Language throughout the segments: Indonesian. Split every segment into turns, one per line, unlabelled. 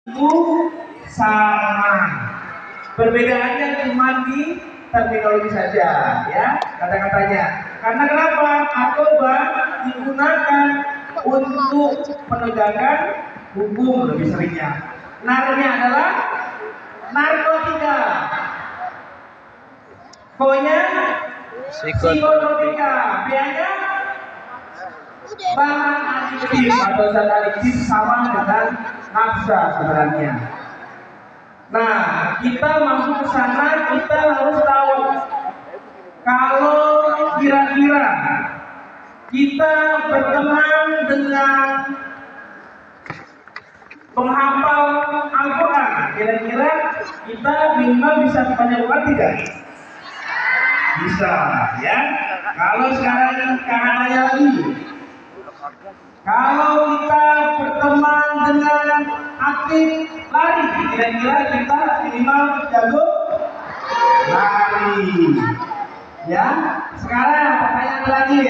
itu sama. Perbedaannya cuma di terminologi saja, ya kata-katanya. Karena kenapa? Narkoba digunakan untuk penegakan hukum lebih seringnya. Narnya adalah narkotika, konya psikotropika, B-nya bahan adiktif atau zat adiktif sama dengan nafsa sebenarnya. Nah, kita masuk ke sana, kita harus tahu kalau kira-kira kita berteman dengan penghafal Al-Quran, kira-kira kita minimal bisa baca Quran tidak? Bisa, ya. Kalau sekarang tanya lagi, kalau kita berteman dengan atlet lari, kira-kira kita minimal jago lari. Ya, sekarang pertanyaan lagi,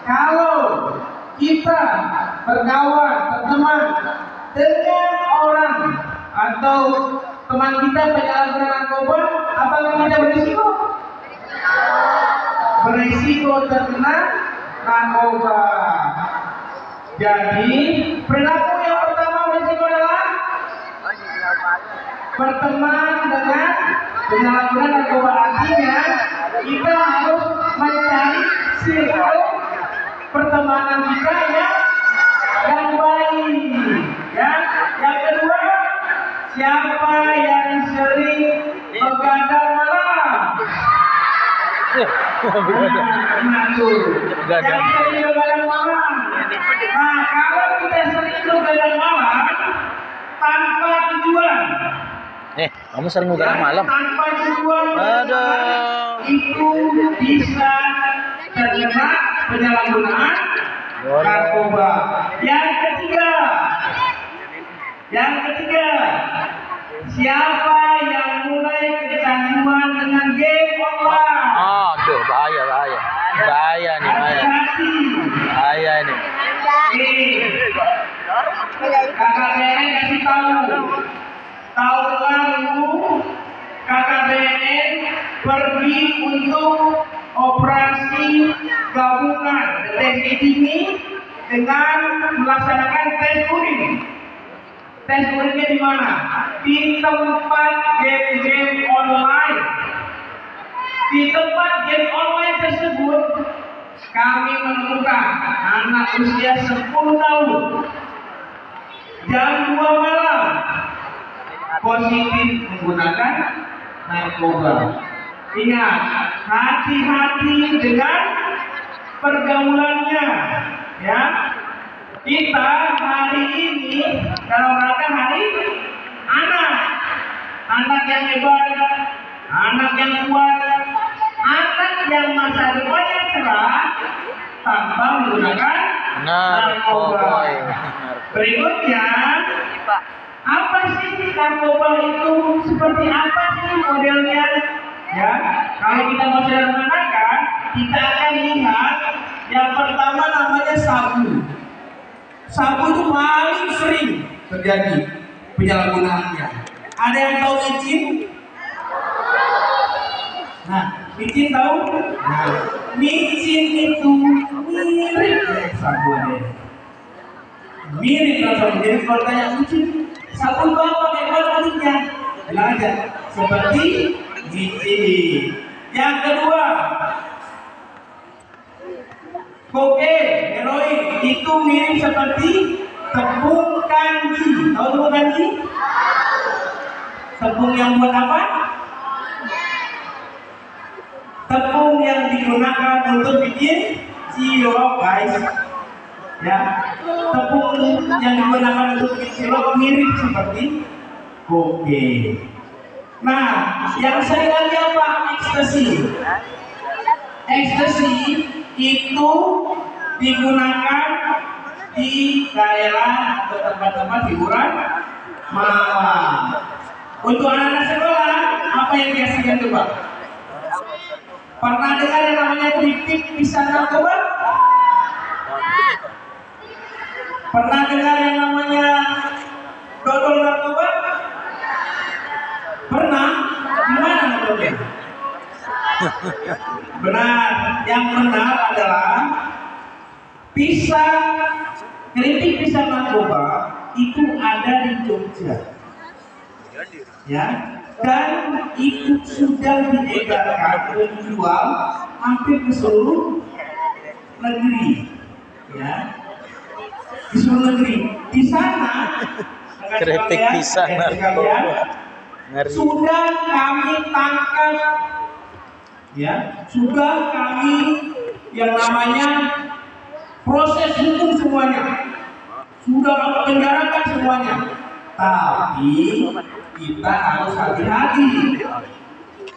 kalau kita berkawan, berteman dengan orang atau teman kita penyalahguna narkoba, apakah kita berisiko? Berisiko terkena narkoba. Jadi perilaku yang pertama berisiko adalah berteman dengan penyalahguna narkoba. Artinya kita harus mencari circle pertemanan kita yang baik. Ya, yang kedua, siapa yang sering begadang malam? Yang sering begadang malam. Nah, kalau kita sering begadang malam tanpa tujuan,
kamu sering begadang malam?
Tanpa tujuan, itu bisa terkena penyalahgunaan narkoba. Yang ketiga, siapa yang mulai kecanduan dengan game online?
Aduh, bahaya nih, bahaya nih.
Kakak BNN kasih tahun lalu kakak BNN pergi untuk operasi gabungan deteksi dini dengan melaksanakan tes urin. Tes urinnya di mana? Di tempat game online. Di tempat game online tersebut kami menemukan anak usia 10 tahun jam 2 malam positif menggunakan narkoba. Ingat, hati-hati dengan pergaulannya, ya. Kita hari ini dalam rangka hari anak yang hebat, anak yang kuat, anak yang masa depannya cerah tanpa menggunakan narkoba. Berikutnya, apa sih narkoba itu? Seperti apa sih modelnya? Ya, kalau kita mau sederhanakan, kita akan lihat yang pertama namanya sabu. Sabu itu paling sering terjadi penyalahgunaannya. Ada yang tahu micin? Nah, micin tahu? Nah, micin itu mirip dengan sabu deh. Mirip rasanya. Jadi kalau tanya micin, sabu apa kayak bentuknya? Bilang aja seperti micin. Yang kedua, kokain, heroin itu mirip seperti tepung kanji. Tahu tepung kanji? Tepung yang buat apa? Tepung yang digunakan untuk bikin sirup, guys. Ya, tepung yang digunakan untuk bikin sirup mirip seperti kokain. Nah, yang sering lagi apa? Ekstasi itu digunakan di daerah atau tempat-tempat hiburan malam. Untuk anak-anak sekolah, apa yang biasanya coba? Pernah dengar yang namanya keripik pisang narkoba? Pernah dengar yang namanya dodol narkoba? Benar. Yang benar adalah keripik pisang narkoba itu ada di Jogja. Ya, dan itu sudah diedarkan dijual hampir ke seluruh negeri. Ya, di seluruh negeri. Di sana
Keripik pisang narkoba. Ngeri.
sudah kami tangkap, ya, sudah kami yang namanya proses hukum semuanya, sudah penjarakan semuanya. Tapi kita harus hati-hati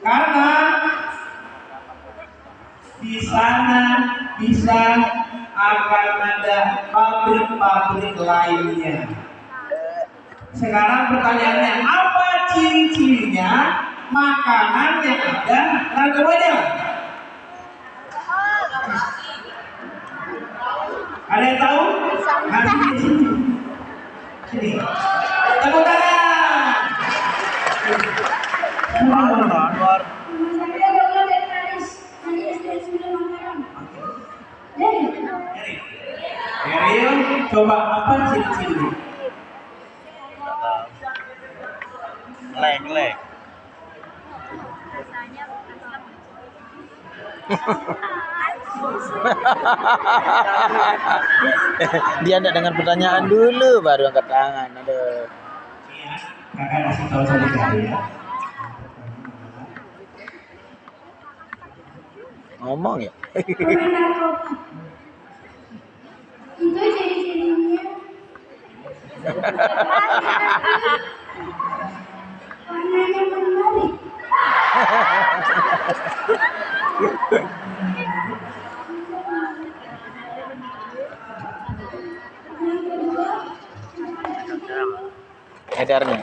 karena di sana bisa akan ada pabrik-pabrik lainnya. Sekarang pertanyaannya, apa ciri-cirinya makanan yang ada narkobanya? Ada yang tahu? Nanti di sini. Sini. Tepuk tangan. Ariel, coba apa ciri-cirinya?
Leng. Dia enggak dengar pertanyaan dulu baru angkat tangan. Aduh.
Kakak kasih tahu satu kali ya.
ngomong ya.
Itu ciri-cirinya warnanya menarik. Yang kedua,
Edarnya.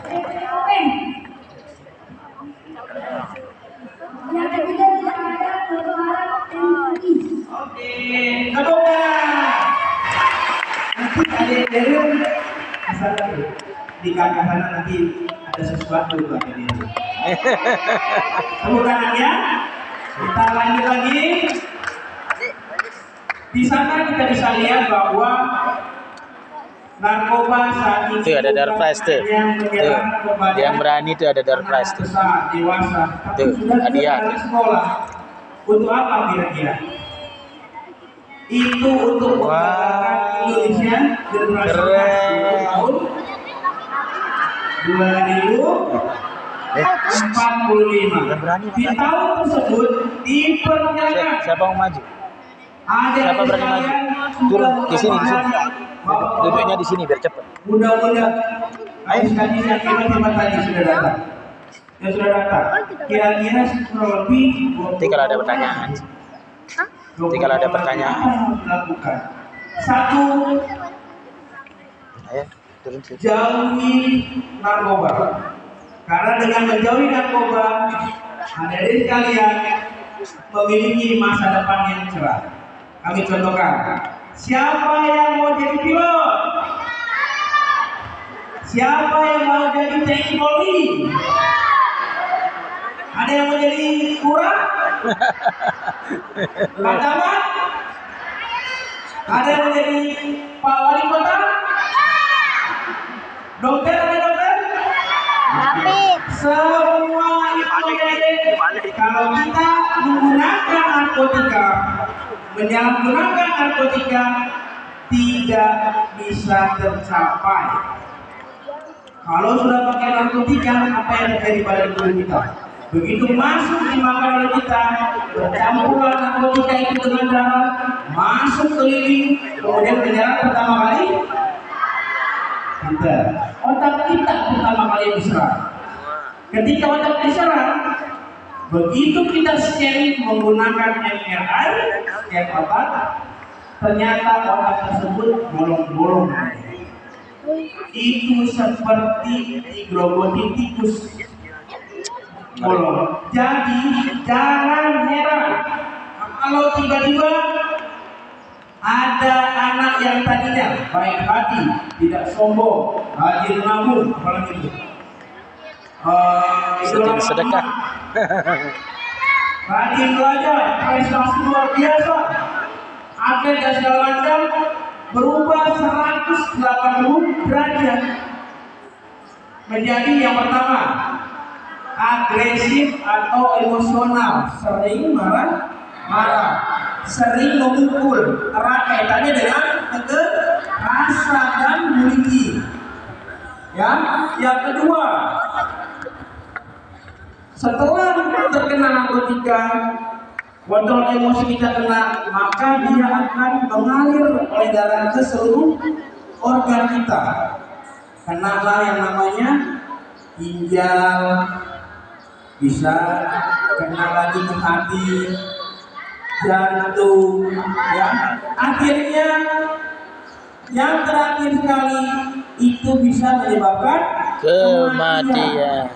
yang ketiga tidak ada berwarna putih.
Oke, kedua. Nanti ada yang dari asal di kakak sana nanti ada sesuatu buat ini. Tepuk tangan ya. Kita lanjut lagi. Di sana kita bisa lihat bahwa narkoba saat ini
Tuh, ada door prize tuh. Tuh, yang berani tuh ada door prize tuh.
Dewasa, tapi
Tuh,
sudah
hadiah
dari
tuh.
sekolah. Untuk apa kira-kira? Itu untuk membanggakan Indonesia generasi
Keren.
tahun 2045.
Yang berani
Di tahun tersebut diperkirakan
Siapa mau maju?
ada
Siapa berani maju? Turun di sini, di sini. Duduknya di sini biar cepet.
Mudah-mudahan ayo sekali yang hebat tadi sudah datang. Yang sudah datang. Kira-kira kurang lebih
Nanti kalau ada pertanyaan. Nanti kalau ada pertanyaan.
Lakukan. Satu,
Ayo, turun sini.
jauhi narkoba. Karena dengan menjauhi narkoba, hadirin sekalian memiliki masa depan yang cerah. Kami contohkan. Siapa yang mau jadi pilot? Siapa yang mau jadi TNI Polri? Ada yang mau jadi lurah? Lantaman? Ada yang mau jadi Pak Wali Kota? Dokter ada dokter? Semua itu jadi kalau kita menggunakan narkotika, menyalahgunakan narkotika tidak bisa tercapai. Kalau sudah pakai narkotika, apa yang terjadi pada tubuh kita? Begitu masuk di makanan kita, bercampuran narkotika itu dengan darah, masuk ke liling, kemudian menyerang pertama kali kita. Otak kita pertama kali diserang. Ketika otak diserang, begitu kita scan menggunakan MRI, scan otak, ternyata otak tersebut bolong-bolong. Itu seperti digerogoti tikus bolong. Jadi jangan heran kalau tiba-tiba ada anak yang tadinya baik hati, tidak sombong, rajin nabung, apalagi itu.
Sedekah.
rajin belajar, prestasi luar biasa, atlet dan segala macam, berubah 180 derajat menjadi yang pertama agresif atau emosional, sering marah, sering memukul, erat kaitannya dengan kekerasan dan bullying. Ya, yang kedua, setelah terkena narkotika, kontrol emosi kita kena, maka dia akan mengalir oleh darah ke seluruh organ kita. Kenalah yang namanya ginjal, bisa kena lagi ke hati, jantung, ya. Akhirnya yang terakhir sekali itu bisa menyebabkan
Kematian.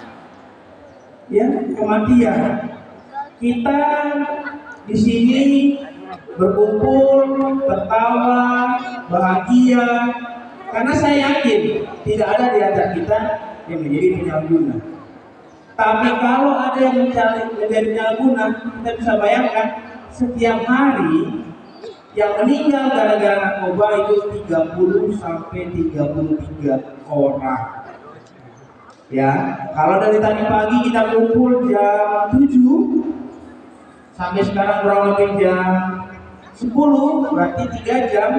ya, kematian. Kita di sini berkumpul, tertawa, bahagia, karena saya yakin tidak ada di antara kita yang menjadi penyalahguna. Tapi kalau ada yang menjadi penyalahguna, kita bisa bayangkan setiap hari yang meninggal gara-gara narkoba itu 30 sampai 33 orang. Ya, kalau dari tadi pagi kita kumpul jam 7 sampai sekarang kurang lebih jam 10, berarti 3 jam,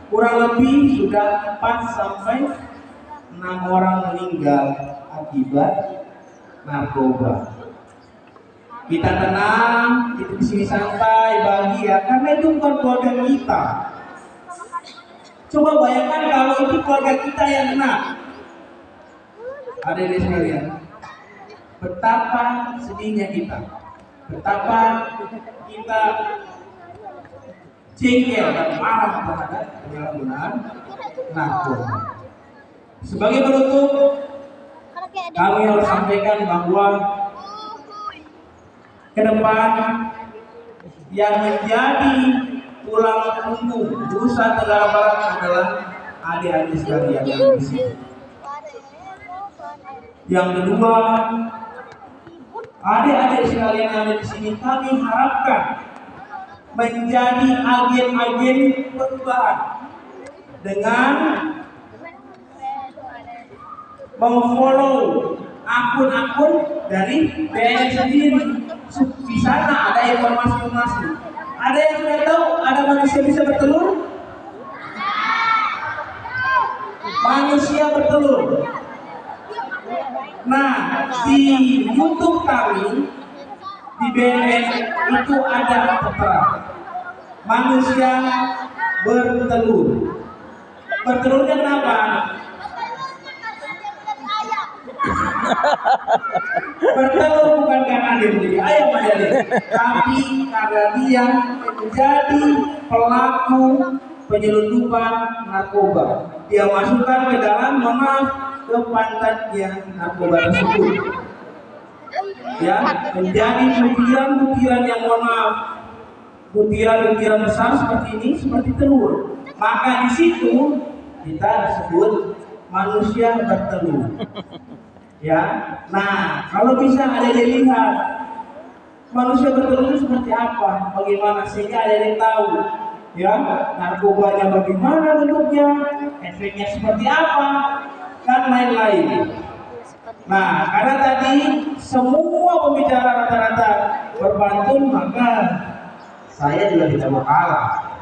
kurang lebih sudah 4 sampai 6 orang meninggal akibat narkoba. Kita tenang, kita di sini santai, bahagia, karena itu bukan keluarga kita. Coba bayangkan kalau itu keluarga kita yang kena. Adik-adik sekalian, betapa sedihnya kita, betapa kita jengkel dan marah terhadap penyalahgunaan narkoba. Sebagai penutup, kami harus sampaikan bahwa ke depan yang menjadi tulang punggung Nusa Tenggara Barat adalah adik-adik sekalian yang di sini. Yang kedua, adik-adik sekalian yang ada di sini kami harapkan menjadi agen-agen perubahan dengan memfollow akun-akun dari BNN sendiri. Di sana ada informasi-informasi. Ada yang sudah tahu ada manusia bisa bertelur? Manusia bertelur. Nah, di YouTube kami di BNN itu ada tertera manusia bertelur. Bertelurnya kenapa? Bertelur bukan karena dia menjadi ayam aja, tapi karena dia menjadi pelaku penyelundupan narkoba. Dia masukkan ke dalam ke pantatnya narkoba tersebut. Ya, menjadi butiran-butiran yang butiran-butiran besar seperti ini, seperti telur. Maka di situ kita disebut manusia bertelur. Ya, nah kalau bisa ada yang lihat manusia bertelur itu seperti apa, bagaimana, sehingga ada yang tahu, ya, narkobanya bagaimana bentuknya, efeknya seperti apa, dan lain-lain. Nah, karena tadi semua pembicara rata-rata berpantun, maka saya juga tidak mau kalah.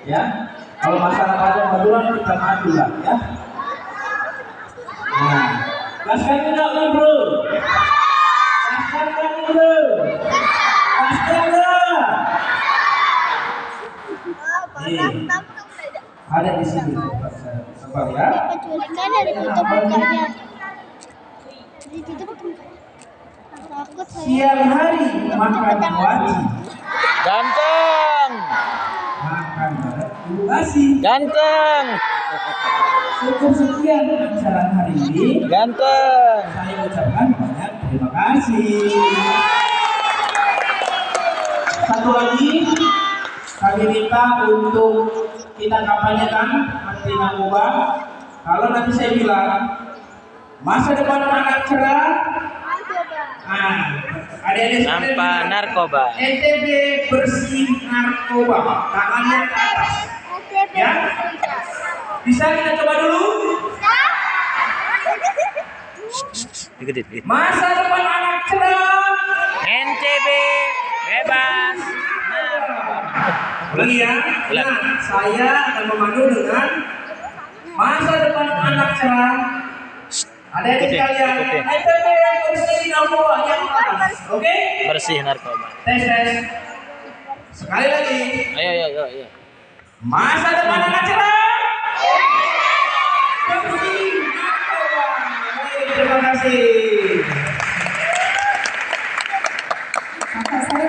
Ya, kalau masalah pantun kita maju lah, ya. Nah, gaskan enggak bro? Gaskan enggak bro? Gaskan enggak? Ada di sini. Sabar ya.
Penculikan dari tutup bukanya. Ditutup. Takut saya.
Siang hari makan wajib.
Ganteng.
Makan terima kasih.
Ganteng.
Cukup sekian pembicaraan hari ini.
Ganteng.
Saya ucapkan banyak terima kasih. Satu lagi, kami minta untuk kita kampanyekan anti narkoba. Kalau nanti saya bilang masa depan anak cerah, Adik-adik sekalian
Tanpa
dengar.
narkoba.
NTB bersih narkoba. Tangannya ke atas. Ya. Bisa kita coba dulu?
Dikit, dikit.
Masa depan anak cerah.
NTB bebas.
Ulangi ya.
Ulang.
Nah, saya akan memandu dengan masa depan anak cerah. Adik-adik
Ikutin,
sekalian,
ikutin.
NTB bersih narkoba yang atas. Oke?
Bersih narkoba.
Tes tes. Sekali lagi.
Ayo, ayo, ayo, ayo.
Masa depan anak cerah. Bersih narkoba. Baik, terima kasih.